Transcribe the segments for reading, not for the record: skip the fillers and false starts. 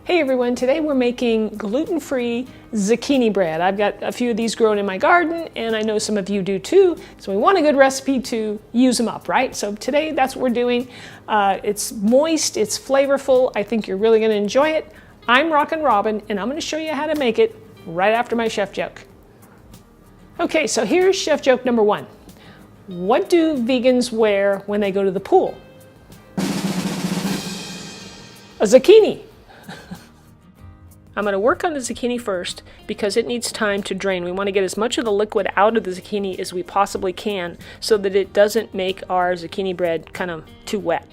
Hey everyone, today we're making gluten-free zucchini bread. I've got a few of these grown in my garden and I know some of you do too, so we want a good recipe to use them up, right? So today that's what we're doing. It's moist, it's flavorful, I think you're really going to enjoy it. I'm Rockin' Robin and I'm going to show you how to make it right after my chef joke. Okay, so here's chef joke number one. What do vegans wear when they go to the pool? A zucchini. I'm going to work on the zucchini first because it needs time to drain. We want to get as much of the liquid out of the zucchini as we possibly can so that it doesn't make our zucchini bread kind of too wet.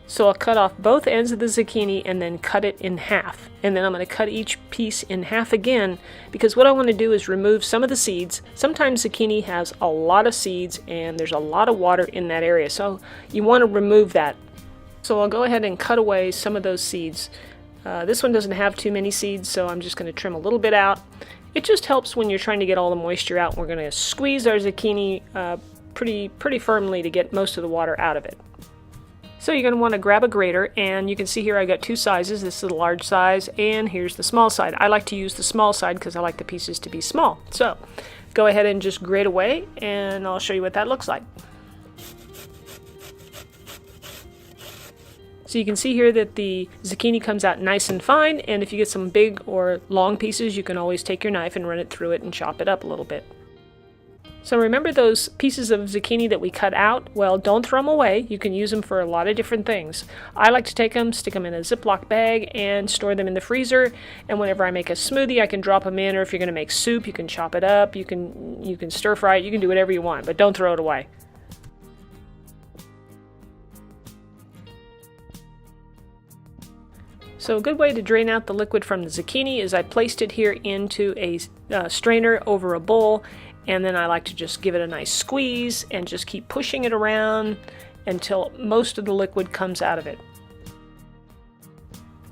So I'll cut off both ends of the zucchini and then cut it in half. And then I'm going to cut each piece in half again because what I want to do is remove some of the seeds. Sometimes zucchini has a lot of seeds and there's a lot of water in that area. So you want to remove that. So I'll go ahead and cut away some of those seeds. This one doesn't have too many seeds, so I'm just going to trim a little bit out. It just helps when you're trying to get all the moisture out. We're going to squeeze our zucchini pretty firmly to get most of the water out of it. So you're going to want to grab a grater, and you can see here I got two sizes. This is the large size, and here's the small side. I like to use the small side because I like the pieces to be small. So go ahead and just grate away, and I'll show you what that looks like. So you can see here that the zucchini comes out nice and fine, and if you get some big or long pieces, you can always take your knife and run it through it and chop it up a little bit. So remember those pieces of zucchini that we cut out? Well, don't throw them away. You can use them for a lot of different things. I like to take them, stick them in a Ziploc bag, and store them in the freezer. And whenever I make a smoothie, I can drop them in, or if you're going to make soup, you can chop it up, you can stir fry it, you can do whatever you want, but don't throw it away. So a good way to drain out the liquid from the zucchini is I placed it here into a strainer over a bowl, and then I like to just give it a nice squeeze and just keep pushing it around until most of the liquid comes out of it.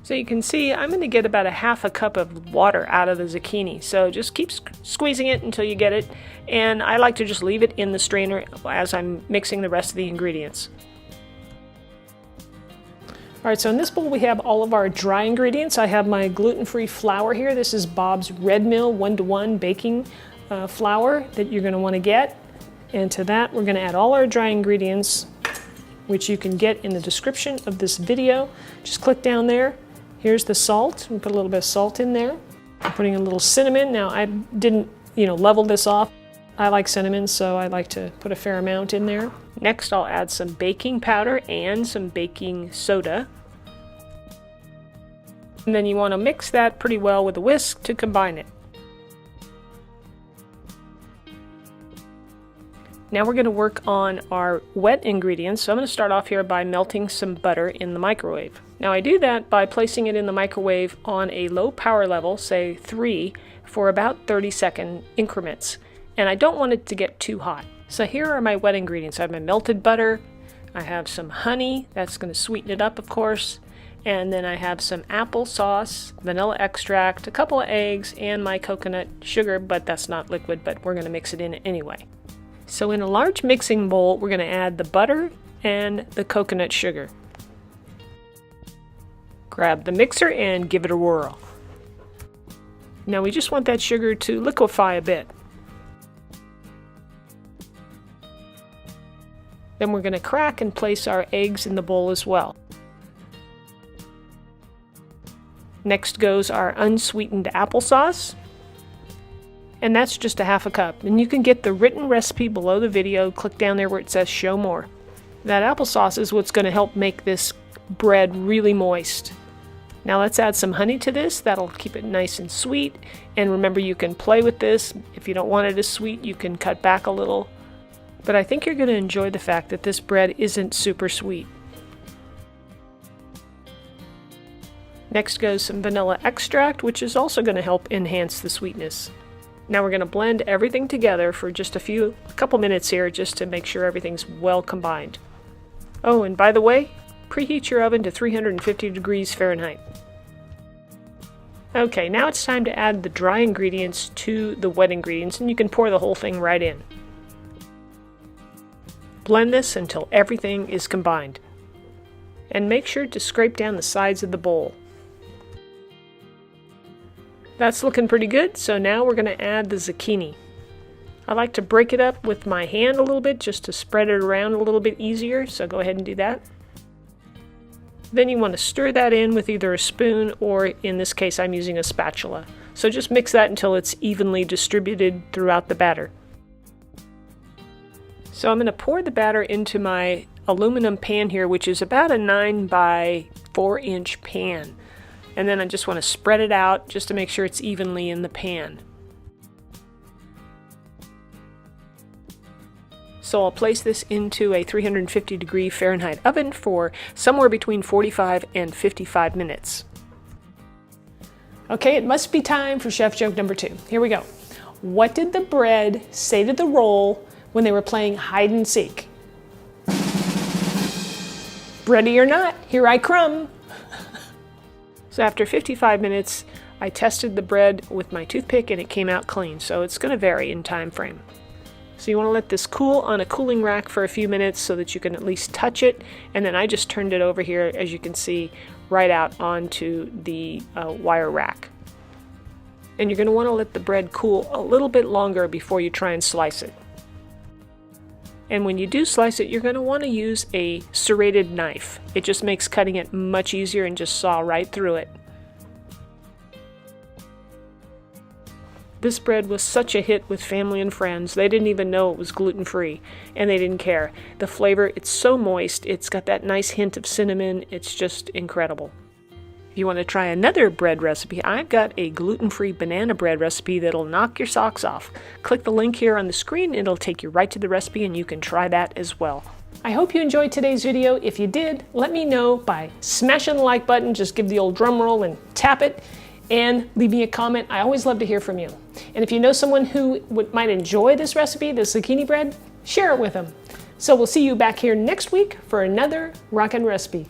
So you can see I'm going to get about a half a cup of water out of the zucchini. So just keep squeezing it until you get it, and I like to just leave it in the strainer as I'm mixing the rest of the ingredients. Alright, so in this bowl we have all of our dry ingredients. I have my gluten-free flour here. This is Bob's Red Mill 1-to-1 baking flour that you're going to want to get. And to that we're going to add all our dry ingredients, which you can get in the description of this video. Just click down there. Here's the salt. We put a little bit of salt in there. I'm putting a little cinnamon. Now I didn't, level this off. I like cinnamon, so I like to put a fair amount in there. Next I'll add some baking powder and some baking soda. And then you want to mix that pretty well with a whisk to combine it. Now we're going to work on our wet ingredients. So I'm going to start off here by melting some butter in the microwave. Now I do that by placing it in the microwave on a low power level, say 3, for about 30-second increments. And I don't want it to get too hot. So here are my wet ingredients. I have my melted butter, I have some honey, that's going to sweeten it up of course, and then I have some applesauce, vanilla extract, a couple of eggs, and my coconut sugar, but that's not liquid, but we're going to mix it in anyway. So in a large mixing bowl, we're going to add the butter and the coconut sugar. Grab the mixer and give it a whirl. Now we just want that sugar to liquefy a bit. Then we're going to crack and place our eggs in the bowl as well. Next goes our unsweetened applesauce, and that's just a half a cup. And you can get the written recipe below the video. Click down there where it says show more. That applesauce is what's going to help make this bread really moist. Now let's add some honey to this. That'll keep it nice and sweet. And remember, you can play with this. If you don't want it as sweet, you can cut back a little. But I think you're going to enjoy the fact that this bread isn't super sweet. Next goes some vanilla extract, which is also going to help enhance the sweetness. Now we're going to blend everything together for just a couple minutes here, just to make sure everything's well combined. Oh, and by the way, preheat your oven to 350 degrees Fahrenheit. Okay, now it's time to add the dry ingredients to the wet ingredients, and you can pour the whole thing right in. Blend this until everything is combined. And make sure to scrape down the sides of the bowl. That's looking pretty good, so now we're going to add the zucchini. I like to break it up with my hand a little bit just to spread it around a little bit easier, so go ahead and do that. Then you want to stir that in with either a spoon or, in this case, I'm using a spatula. So just mix that until it's evenly distributed throughout the batter. So I'm going to pour the batter into my aluminum pan here, which is about a 9 by 4 inch pan. And then I just want to spread it out just to make sure it's evenly in the pan. So I'll place this into a 350-degree Fahrenheit oven for somewhere between 45 and 55 minutes. Okay, it must be time for chef joke number 2. Here we go. What did the bread say to the roll when they were playing hide and seek? Ready or not, here I crumb. So after 55 minutes, I tested the bread with my toothpick and it came out clean, so it's going to vary in time frame. So you want to let this cool on a cooling rack for a few minutes so that you can at least touch it, and then I just turned it over here, as you can see, right out onto the wire rack. And you're going to want to let the bread cool a little bit longer before you try and slice it. And when you do slice it, you're going to want to use a serrated knife. It just makes cutting it much easier and just saw right through it. This bread was such a hit with family and friends. They didn't even know it was gluten-free, and they didn't care. The flavor, it's so moist. It's got that nice hint of cinnamon. It's just incredible. If you want to try another bread recipe, I've got a gluten-free banana bread recipe that'll knock your socks off. Click the link here on the screen. It'll take you right to the recipe, and you can try that as well. I hope you enjoyed today's video. If you did, let me know by smashing the like button. Just give the old drum roll and tap it. And leave me a comment. I always love to hear from you. And if you know someone who might enjoy this recipe, the zucchini bread, share it with them. So we'll see you back here next week for another rockin' recipe.